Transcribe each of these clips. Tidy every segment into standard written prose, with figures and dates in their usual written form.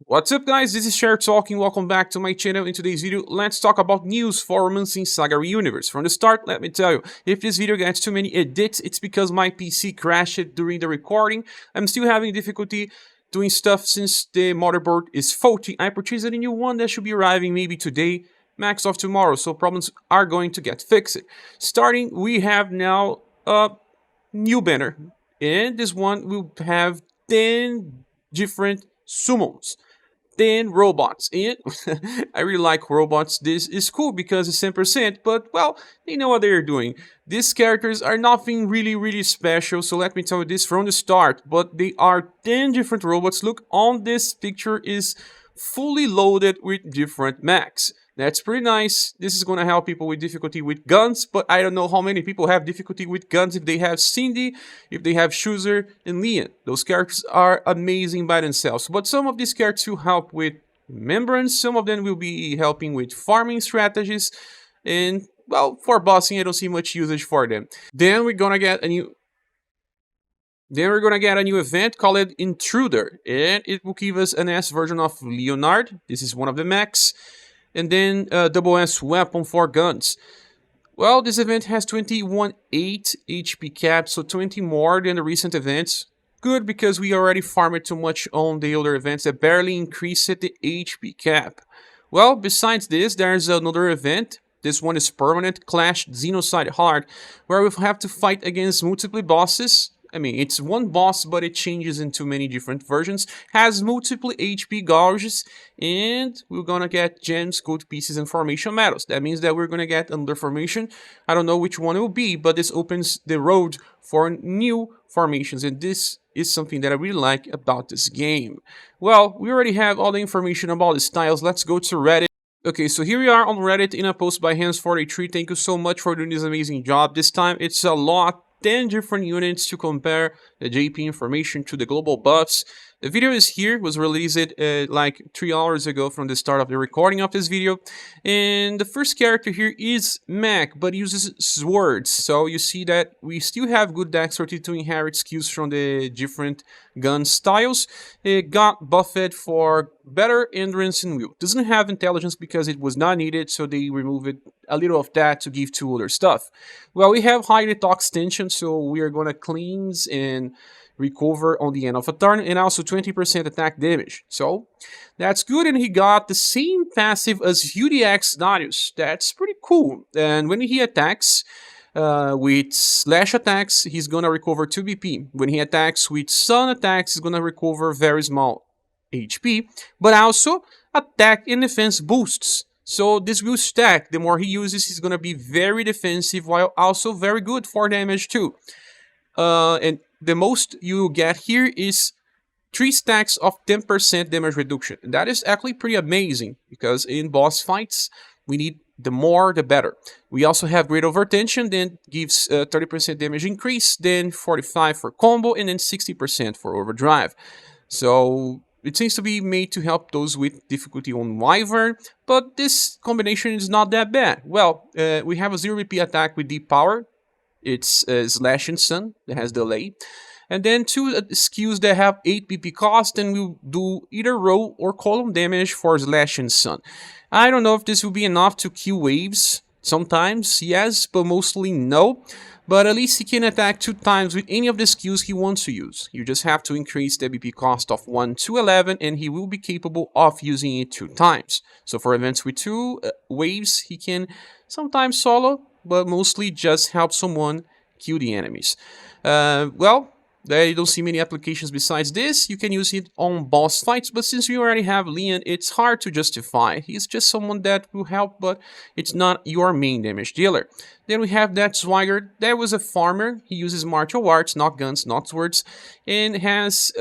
What's up guys, this is ScherBR talking, welcome back to my channel. In today's video, let's talk about news for romancing SaGa universe. From the start, let me tell you, if this video gets too many edits, it's because my PC crashed during the recording. I'm still having difficulty doing stuff since the motherboard is faulty. I purchased a new one that should be arriving maybe today, max of tomorrow, so problems are going to get fixed. Starting, we have now a new banner, and this one will have 10 different summons. 10 robots. And I really like robots. This is cool because it's 10%, but well, they know what they're doing. These characters are nothing really special, so let me tell you this from the start, but they are 10 different robots. Look, on this picture is fully loaded with different mechs. That's pretty nice. This is gonna help people with difficulty with guns, but I don't know how many people have difficulty with guns if they have Cindy, if they have Schuzer and Leon. Those characters are amazing by themselves, but some of these characters will help with membranes, some of them will be helping with farming strategies, and well, for bossing I don't see much usage for them. Then we're gonna get a new event called Intruder, and it will give us an S version of Leonard. This is one of the mechs. And then double S weapon for guns. Well, this event has 21.8 HP cap, so 20 more than the recent events. Good, because we already farmed too much on the other events that barely increased the HP cap. Well, besides this, there's another event. This one is permanent, Clash Xenocide Hard, where we have to fight against multiple bosses. I mean, it's one boss, but it changes into many different versions, has multiple HP gauges, and we're gonna get gems, gold pieces, and formation medals. That means that we're gonna get another formation. I don't know which one it will be, but this opens the road for new formations, and this is something that I really like about this game. Well, we already have all the information about the styles. Let's go to Reddit. Okay, so here we are on Reddit in a post by Hands43. Thank you so much for doing this amazing job. This time it's a lot. 10 different units to compare the JP information to the global buffs. The video is here, was released like 3 hours ago from the start of the recording of this video. And the first character here is Mac, but uses swords. So you see that we still have good dexterity to inherit skills from the different gun styles. It got buffed for better endurance and will. Doesn't have intelligence because it was not needed, so they removed a little of that to give to other stuff. Well, we have high detox tension, so we are gonna cleanse and recover on the end of a turn, and also 20% attack damage. So that's good, and he got the same passive as UDX Darius. That's pretty cool. And when he attacks with slash attacks, he's gonna recover 2 BP. When he attacks with sun attacks, he's gonna recover very small HP, but also attack and defense boosts. So this will stack. The more he uses, he's gonna be very defensive while also very good for damage too. And the most you get here is 3 stacks of 10% damage reduction. And that is actually pretty amazing, because in boss fights, we need the more the better. We also have great overtension, then gives 30% damage increase, then 45 for combo, and then 60% for overdrive. So it seems to be made to help those with difficulty on Wyvern, but this combination is not that bad. Well, we have a 0 BP attack with deep power. It's Slash and Sun that has delay. And then 2 skills that have 8 BP cost and will do either row or column damage for Slash and Sun. I don't know if this will be enough to kill waves. Sometimes, yes, but mostly no. But at least he can attack 2 times with any of the skills he wants to use. You just have to increase the BP cost of 1 to 11, and he will be capable of using it 2 times. So for events with 2 waves, he can sometimes solo, but mostly just help someone kill the enemies. Well, I don't see many applications besides this. You can use it on boss fights, but since we already have Leon, it's hard to justify. He's just someone that will help, but it's not your main damage dealer. Then we have that Swigert. That was a farmer. He uses martial arts, not guns, not swords, and has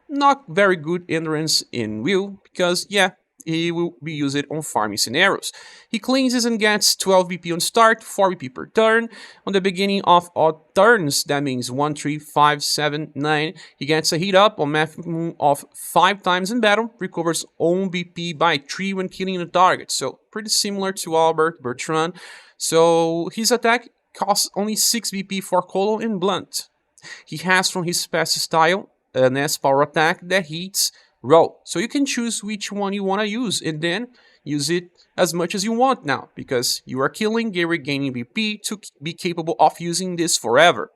not very good endurance in will, because yeah, he will be used on farming scenarios. He cleanses and gets 12 BP on start, 4 BP per turn. On the beginning of all turns, that means 1, 3, 5, 7, 9. He gets a heat up on maximum of 5 times in battle, recovers own BP by 3 when killing the target. So pretty similar to Albert Bertrand. So his attack costs only 6 BP for column and blunt. He has from his passive style an S power attack that hits row. So you can choose which one you want to use and then use it as much as you want now, because you are killing Gary gaining BP to be capable of using this forever.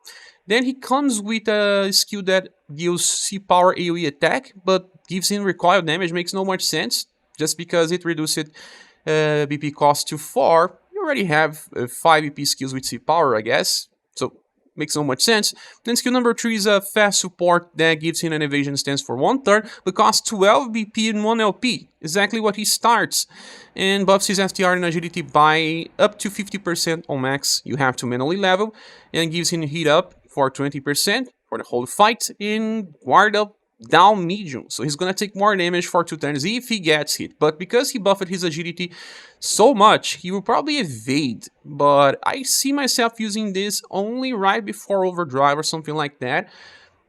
Then he comes with a skill that deals C-Power AoE attack, but gives him recoil damage. Makes no much sense, just because it reduces BP cost to 4. You already have 5 BP skills with C-Power, I guess, so makes no much sense. Then skill number 3 is a fast support that gives him an evasion stance for 1 turn, but costs 12 BP and 1 LP, exactly what he starts, and buffs his FTR and agility by up to 50% on max. You have to manually level, and gives him heat up for 20% for the whole fight, and guard up down medium, so he's gonna take more damage for 2 turns if he gets hit. But because he buffed his agility so much, he will probably evade, but I see myself using this only right before overdrive or something like that,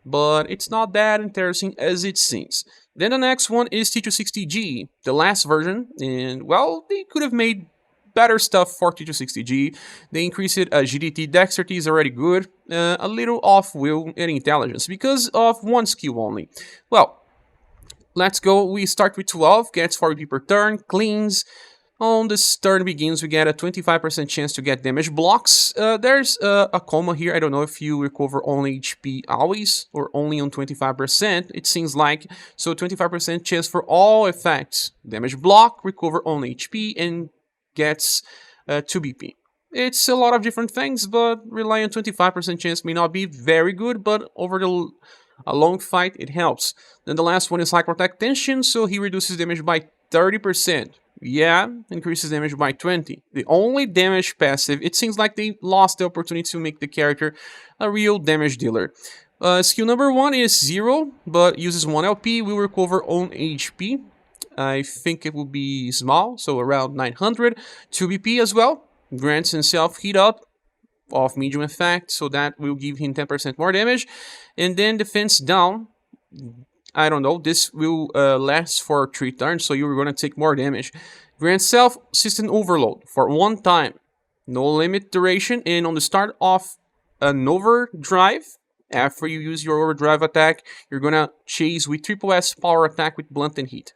but it's not that interesting as it seems. Then the next one is T260G, the last version, and well, they could have made better stuff for T260G. They increased agility, dexterity is already good, a little off will and intelligence because of 1 skill only. Well, let's go. We start with 12, gets 40 per turn, cleans. On this turn begins, we get a 25% chance to get damage blocks. There's a comma here. I don't know if you recover only HP always or only on 25%. It seems like, so 25% chance for all effects. Damage block, recover only HP, and gets 2 BP. It's a lot of different things, but rely on 25% chance may not be very good, but over a long fight, it helps. Then the last one is Hypertech Tension, so he reduces damage by 30%. Yeah, increases damage by 20. The only damage passive, it seems like they lost the opportunity to make the character a real damage dealer. Skill number 1 is 0, but uses 1 LP, will recover own HP. I think it will be small, so around 900. 2 BP as well. Grants himself heat up of medium effect, so that will give him 10% more damage. And then defense down. I don't know, this will last for 3 turns, so you're going to take more damage. Grants self system overload for 1 time. No limit duration, and on the start of an overdrive, after you use your overdrive attack, you're gonna chase with triple S power attack with blunt and heat.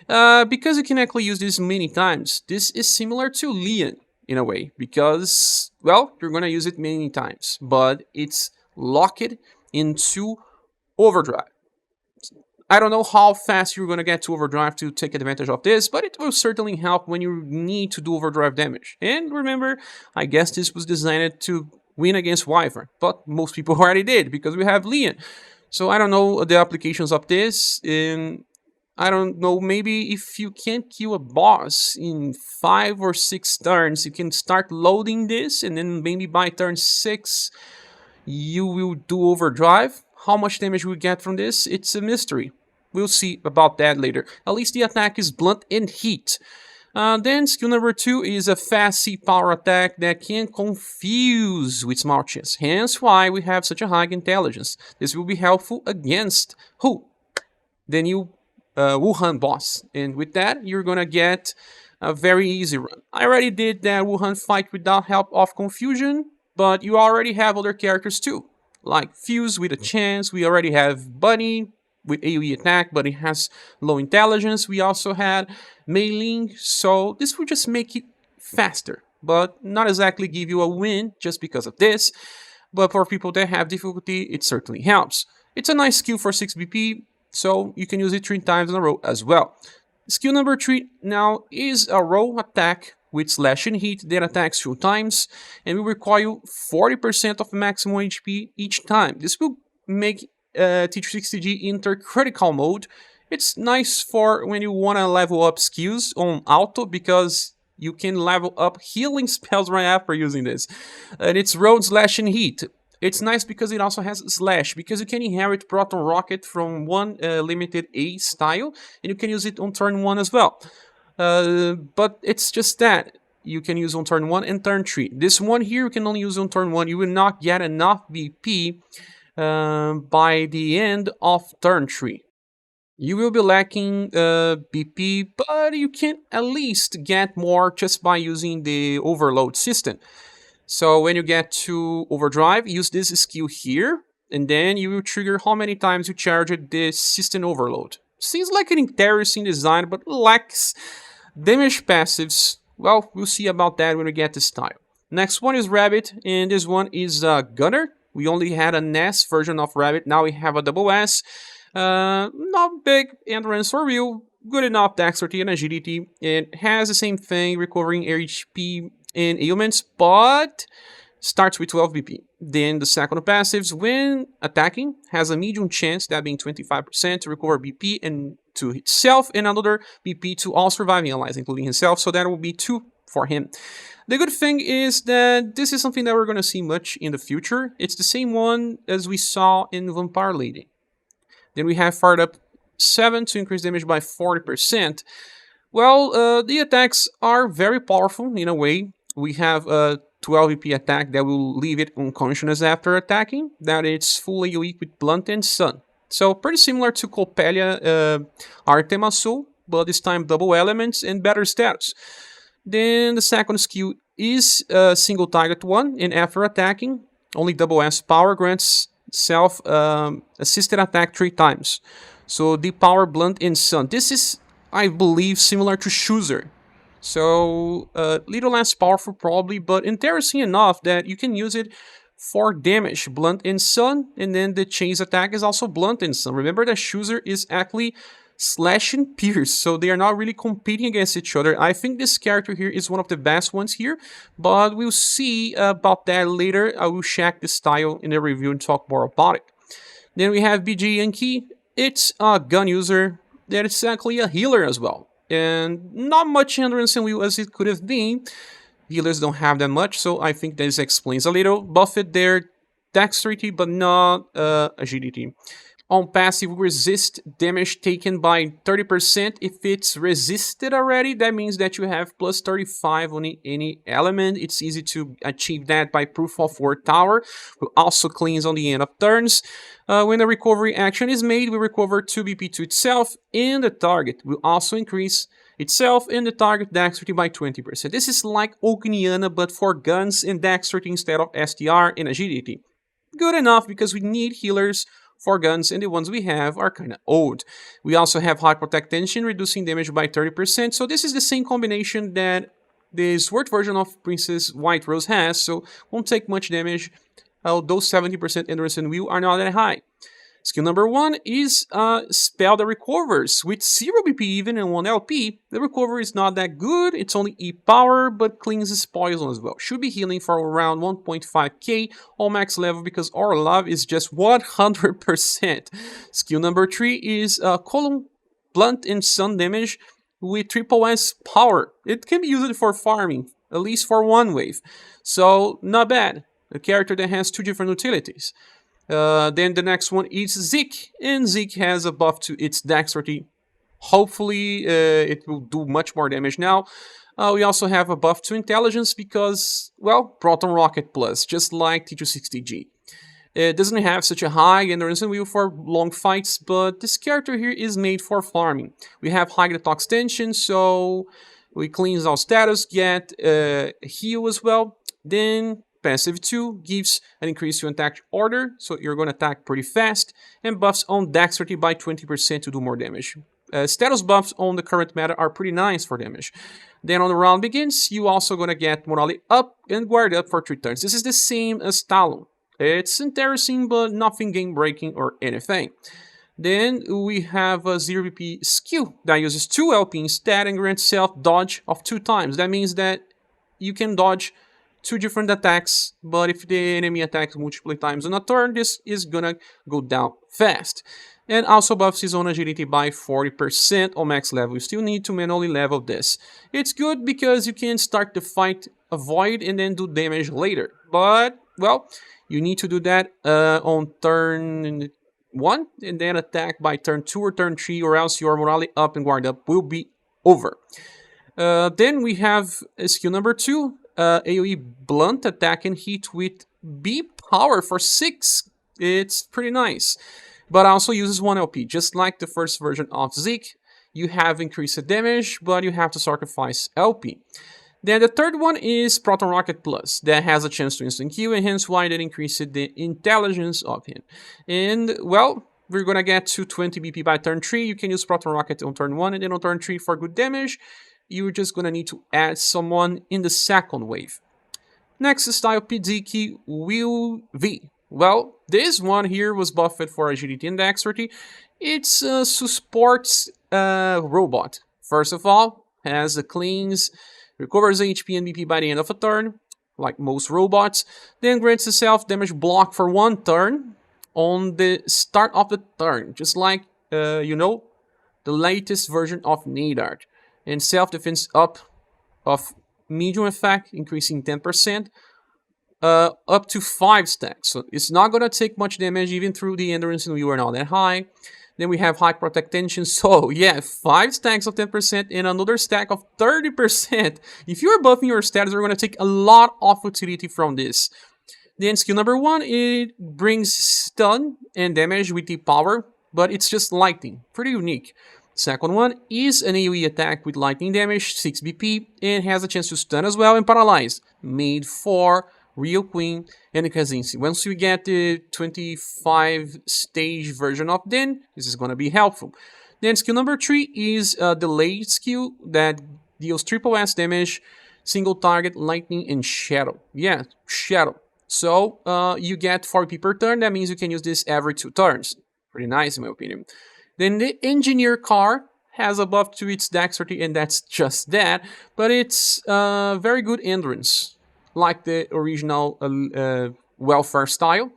Because you can actually use this many times, this is similar to Leon in a way, because, well, you're gonna use it many times, but it's locked into overdrive. I don't know how fast you're gonna get to overdrive to take advantage of this, but it will certainly help when you need to do overdrive damage. And remember, I guess this was designed to win against Wyvern, but most people already did because we have Leon. So I don't know the applications of this, and I don't know, maybe if you can't kill a boss in 5 or 6 turns, you can start loading this, and then maybe by turn 6 you will do overdrive. How much damage we get from this, it's a mystery. We'll see about that later. At least the attack is blunt and heat. Then skill number 2 is a fast C-Power attack that can confuse with small chance. Hence why we have such a high intelligence. This will be helpful against who? The new Wuhan boss. And with that, you're gonna get a very easy run. I already did that Wuhan fight without help of confusion, but you already have other characters too. Like Fuse with a chance, we already have Bunny with AoE attack, but it has low intelligence. We also had Mei Ling, so this will just make it faster, but not exactly give you a win just because of this. But for people that have difficulty, it certainly helps. It's a nice skill for 6 BP, so you can use it 3 times in a row as well. Skill number 3 now is a row attack with slash and heat that attacks 2 times and will require 40% of maximum HP each time. This will make T260G enter critical mode. It's nice for when you want to level up skills on auto, because you can level up healing spells right after using this. And it's road slash and heat. It's nice because it also has slash, because you can inherit Proton Rocket from one limited A style, and you can use it on turn 1 as well. But it's just that you can use on turn 1 and turn 3. This one here you can only use on turn 1. You will not get enough BP by the end of turn 3. You will be lacking BP, but you can at least get more just by using the overload system. So when you get to overdrive, use this skill here, and then you will trigger how many times you charge this system overload. seems like an interesting design, but lacks damage passives. Well, we'll see about that when we get to style. Next one is Rabbit, and this one is Gunner. We only had an S version of Rabbit, now we have a double S. Not big endurance or real, good enough dexterity and agility. It has the same thing, recovering HP and ailments, but starts with 12 BP. Then the second passives, when attacking, has a medium chance, that being 25%, to recover BP and to itself, and another BP to all surviving allies, including himself, so that will be 2 for him. The good thing is that this is something that we're going to see much in the future. It's the same one as we saw in Vampire Lady. Then we have Fired Up 7 to increase damage by 40%. Well, the attacks are very powerful in a way. We have a 12 EP attack that will leave it unconscious after attacking. That it's full AoE with Blunt and Sun. So pretty similar to Coppelia Artemasul, but this time double elements and better stats. Then the second skill is single target one, and after attacking, only double S power grants self assisted attack 3 times. So the power Blunt and Sun. This is, I believe, similar to Chooser. So little less powerful probably, but interesting enough that you can use it for damage, Blunt and Sun, and then the chase attack is also Blunt and Sun. Remember that Chooser is actually Slash and Pierce, so they are not really competing against each other. I think this character here is one of the best ones here, but we'll see about that later. I will check the style in the review and talk more about it. Then we have BG Yankee. It's a gun user that is actually a healer as well, and not much endurance and will as it could have been. Healers don't have that much, so I think this explains a little. Buffet there, dexterity, but not agility. On passive, resist damage taken by 30%. If it's resisted already, that means that you have plus 35 on any element. It's easy to achieve that by Proof of Work Tower. Will also cleanse on the end of turns. When the recovery action is made, we recover 2 BP to itself, and the target will also increase itself and the target dexterity by 20%. This is like Okiniana, but for guns and dexterity instead of STR and agility. Good enough because we need healers for guns, and the ones we have are kinda old. We also have High Protect Tension, reducing damage by 30%, so this is the same combination that the Sword version of Princess White Rose has, so won't take much damage, although 70% endurance and will are not that high. Skill number 1 is a spell that recovers with 0 BP even and 1 LP. The recovery is not that good, it's only E power, but cleanses poison as well. Should be healing for around 1.5k on max level because our love is just 100%. Skill number 3 is Column Blunt and Sun damage with triple S power. It can be used for farming, at least for one wave. So not bad. A character that has 2 different utilities. Then the next one is Zeke, and Zeke has a buff to its dexterity. Hopefully it will do much more damage now. We also have a buff to intelligence because, well, Proton Rocket Plus, just like T260G. It doesn't have such a high endurance and will for long fights, but this character here is made for farming. We have high detox tension, so we cleanse our status, get heal as well. Then Passive 2 gives an increase to attack order, so you're going to attack pretty fast, and buffs on dexterity by 20% to do more damage. Status buffs on the current meta are pretty nice for damage. Then on the round begins, you also going to get Morale up and Guard up for 3 turns. This is the same as Talon. It's interesting, but nothing game-breaking or anything. Then we have a 0 BP skill that uses 2 LP instead and grants self-dodge of 2 times. That means that you can dodge 2 different attacks, but if the enemy attacks multiple times on a turn, this is gonna go down fast. And also buffs his own agility by 40% on max level. You still need to manually level this. It's good because you can start the fight, avoid, and then do damage later. But, well, you need to do that on turn 1, and then attack by turn 2 or turn 3, or else your morale up and guard up will be over. Then we have skill number 2. AoE Blunt attack and hit with B power for 6. It's pretty nice. But also uses 1 LP, just like the first version of Zeke. You have increased damage, but you have to sacrifice LP. Then the third one is Proton Rocket Plus, that has a chance to instant kill, and hence why that increased the intelligence of him. And, well, we're gonna get to 20 BP by turn 3. You can use Proton Rocket on turn 1, and then on turn 3 for good damage. You're just gonna need to add someone in the second wave. Next style, Zeke Will V. Well, this one here was buffed for agility and dexterity. It's a supports robot. First of all, has a cleans, recovers HP and BP by the end of a turn, like most robots. Then grants a self-damage block for 1 turn on the start of the turn, just like, you know, the latest version of Leonard. And self-defense up of medium effect, increasing 10%, up to 5 stacks. So it's not going to take much damage even through the endurance and we were not that high. Then we have high protect tension. So yeah, 5 stacks of 10% and another stack of 30%. If you're buffing your stats, you're going to take a lot of utility from this. Then skill number 1, it brings stun and damage with the power, but it's just lightning. Pretty unique. Second one is an AoE attack with lightning damage, 6 BP, and has a chance to stun as well and paralyze. Made for Real Queen and Kazinsi. Once you get the 25 stage version of Den, this is going to be helpful. Then skill number 3 is a delayed skill that deals triple S damage, single target, lightning, and shadow. Yeah, shadow. So you get 4 BP per turn. That means you can use this every 2 turns. Pretty nice in my opinion. Then the engineer car has a buff to its dexterity, and that's just that. But it's very good endurance, like the original welfare style.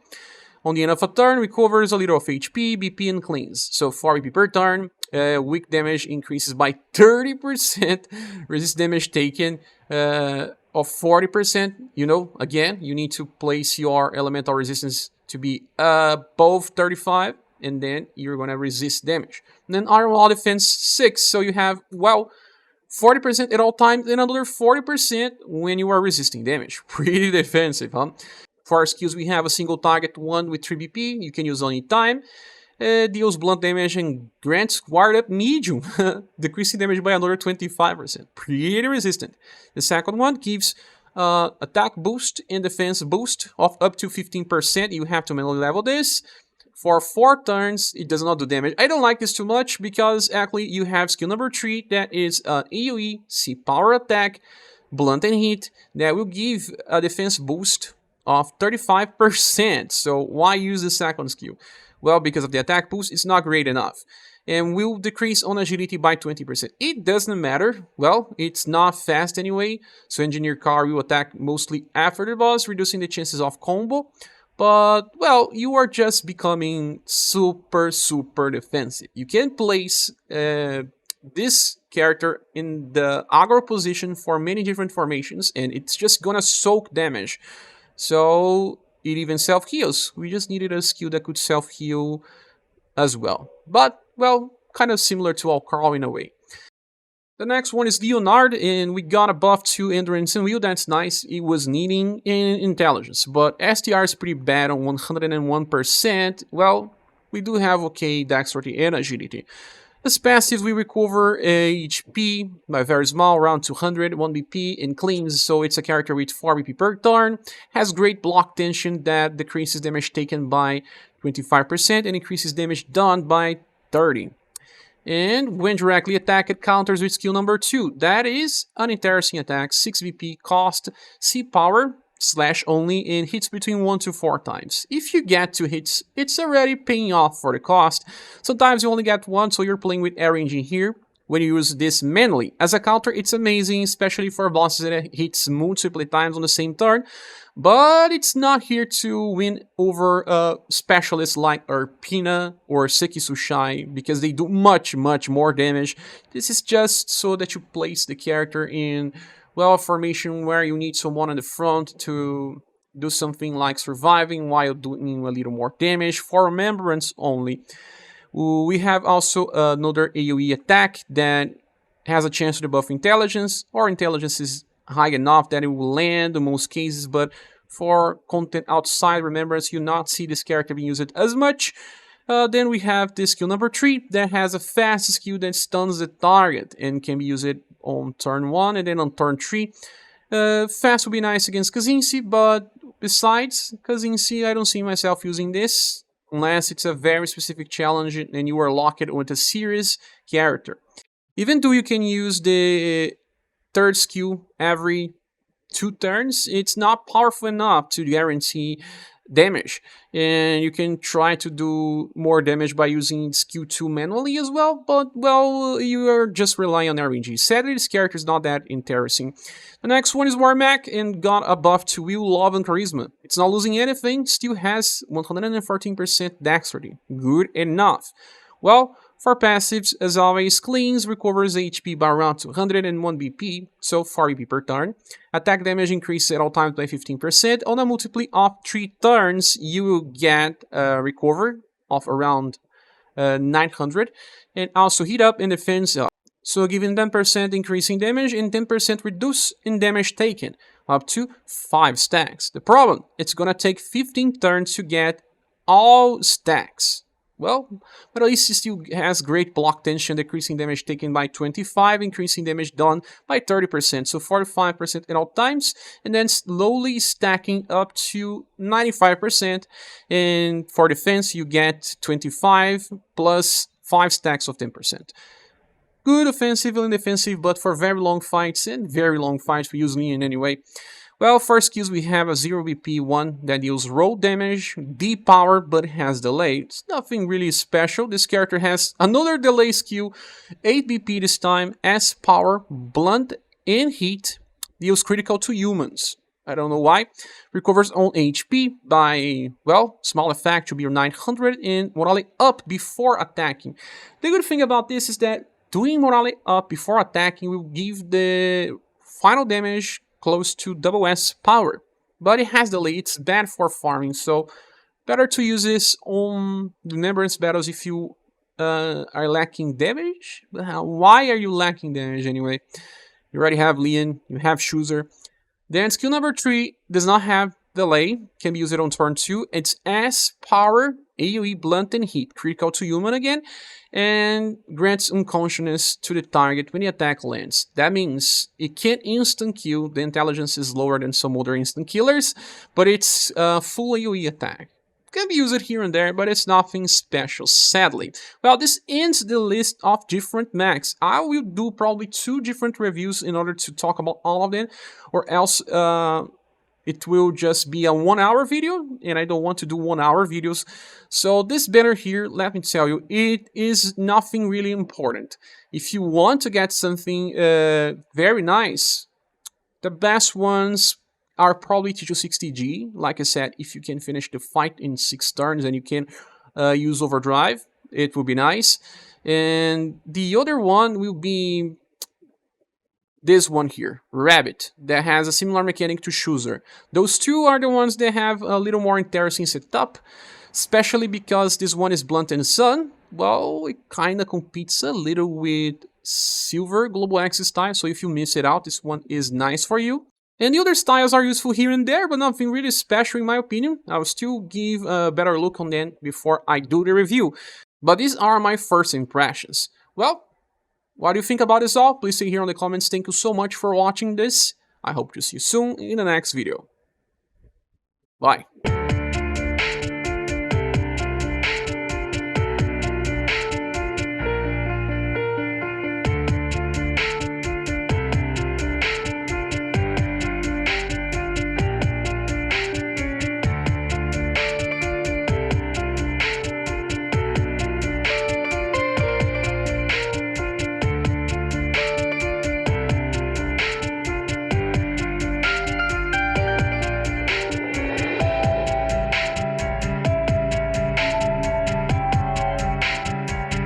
On the end of a turn, recovers a little of HP, BP, and cleans. So 4 BP per turn. Weak damage increases by 30%. Resist damage taken of 40%. You know, again, you need to place your elemental resistance to be above 35. And then you're going to resist damage. And then Iron Wall Defense 6. So you have, well, 40% at all times and another 40% when you are resisting damage. Pretty defensive, huh? For our skills, we have a single target 1 with 3 BP. You can use any time. Deals blunt damage and grants wired up medium. Decreasing damage by another 25%. Pretty resistant. The second one gives attack boost and defense boost of up to 15%. You have to manually level this. For 4 turns, it does not do damage. I don't like this too much because actually you have skill number 3 that is an AoE, C power attack, blunt and hit that will give a defense boost of 35%. So why use the second skill? Well, because of the attack boost, it's not great enough. And will decrease on agility by 20%. It doesn't matter. Well, it's not fast anyway. So engineer car will attack mostly after the boss, reducing the chances of combo. But, well, you are just becoming super defensive. You can place this character in the aggro position for many different formations, and it's just gonna soak damage. So, it even self-heals. We just needed a skill that could self-heal as well. But, well, kind of similar to Alcarl in a way. The next one is Leonard, and we got a buff to endurance and will. That's nice. It was needing in intelligence, but STR is pretty bad on 101%. Well, we do have okay dexterity and agility. As passive, we recover HP by very small, around 200, 1 BP, and cleans, so it's a character with 4 BP per turn. Has great block tension that decreases damage taken by 25% and increases damage done by 30%. And when directly attacked, it counters with skill number 2. That is an interesting attack, 6 BP cost, C power, slash only, and hits between 1 to 4 times. If you get 2 hits, it's already paying off for the cost. Sometimes you only get 1, so you're playing with air engine here. When you use this manually. As a counter, it's amazing, especially for bosses that hits multiple times on the same turn. But it's not here to win over specialists like Arpina or Sekisushai, because they do much more damage. This is just so that you place the character in, well, a formation where you need someone on the front to do something like surviving while doing a little more damage for remembrance only. We have also another AoE attack that has a chance to debuff intelligence, or intelligence is high enough that it will land in most cases, but for content outside remembrance, you not see this character being used as much. Then we have this skill number 3 that has a fast skill that stuns the target and can be used on turn 1 and then on turn 3. Fast would be nice against Kazinsi, but besides Kazinsi, I don't see myself using this. unless it's a very specific challenge and you are locked with a serious character. Even though you can use the third skill every 2 turns, it's not powerful enough to guarantee damage. And you can try to do more damage by using skill 2 manually as well, but well, you are just relying on RNG. Sadly, this character is not that interesting. The next one is Warmack and got a buff to Will, Love, and Charisma. It's not losing anything, still has 114% dexterity. Good enough. Well, for passives, as always, cleans, recovers HP by around 201 BP, so 4 BP per turn. Attack damage increases at all times by 15%. On a multiply of 3 turns, you will get a recover of around 900. And also heat up and defense up. So giving 10% increase in damage and 10% reduce in damage taken, up to 5 stacks. The problem, it's gonna take 15 turns to get all stacks. Well, but at least it still has great block tension, decreasing damage taken by 25, increasing damage done by 30%, so 45% at all times, and then slowly stacking up to 95%, and for defense you get 25 plus 5 stacks of 10%. Good offensive and defensive, but for very long fights, and very long fights we use Leon anyway. Well, first skills we have a 0 BP one that deals roll damage, D power, but has delay. It's nothing really special. This character has another delay skill, 8 BP this time, S power, blunt, and heat, deals critical to humans. I don't know why. Recovers on HP by, well, small effect to be 900 and morale up before attacking. The good thing about this is that doing morale up before attacking will give the final damage close to double S power, but it has delay. It's bad for farming, so better to use this on remembrance battles if you are lacking damage. Why are you lacking damage anyway? You already have Leon, you have ScherBR. Then skill number 3 does not have delay, can be used on turn 2. It's S power, AoE, blunt, and heat, critical to human again, and grants unconsciousness to the target when the attack lands. That means it can't instant kill, the intelligence is lower than some other instant killers, but it's a full AoE attack. Can be used here and there, but it's nothing special, sadly. Well, this ends the list of different mechs. I will do probably 2 different reviews in order to talk about all of them, or else it will just be a 1-hour video, and I don't want to do 1-hour videos. So this banner here, let me tell you, it is nothing really important. If you want to get something very nice, the best ones are probably T260G. Like I said, if you can finish the fight in 6 turns and you can use overdrive, it will be nice. And the other one will be this one here, Rabbit, that has a similar mechanic to ScherBR. Those 2 are the ones that have a little more interesting setup, especially because this one is Blunt and Sun. Well, it kinda competes a little with Silver Global Axis style, so if you miss it out, this one is nice for you. And the other styles are useful here and there, but nothing really special in my opinion. I will still give a better look on them before I do the review. But these are my first impressions. Well, what do you think about this all? Please say here in the comments. Thank you so much for watching this. I hope to see you soon in the next video. Bye.